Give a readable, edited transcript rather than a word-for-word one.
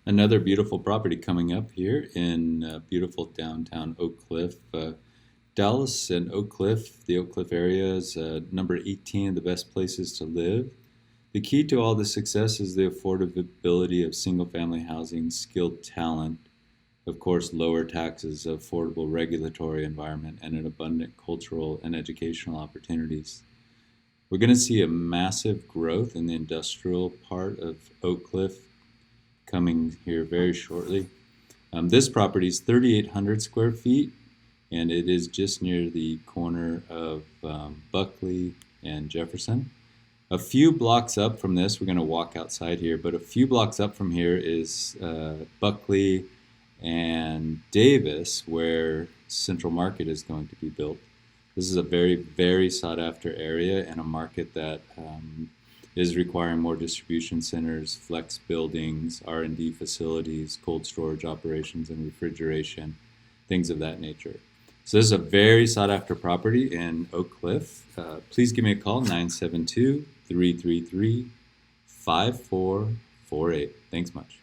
Another beautiful property coming up here in beautiful downtown Oak Cliff. Dallas and Oak Cliff, the Oak Cliff area is number 18 of the best places to live. The key to all the success is the affordability of single family housing, skilled talent, of course, lower taxes, affordable regulatory environment, and an abundant cultural and educational opportunities. We're going to see a massive growth in the industrial part of Oak Cliff coming here very shortly. This property is 3,800 square feet, and it is just near the corner of Buckley and Jefferson. A few blocks up from this, we're going to walk outside here, but a few blocks up from here is Buckley and Davis, where Central Market is going to be built. This is a very, very sought after area and a market that is requiring more distribution centers, flex buildings, R&D facilities, cold storage operations, and refrigeration, things of that nature. So this is a very sought after property in Oak Cliff. Please give me a call, 972-333-5448. Thanks much.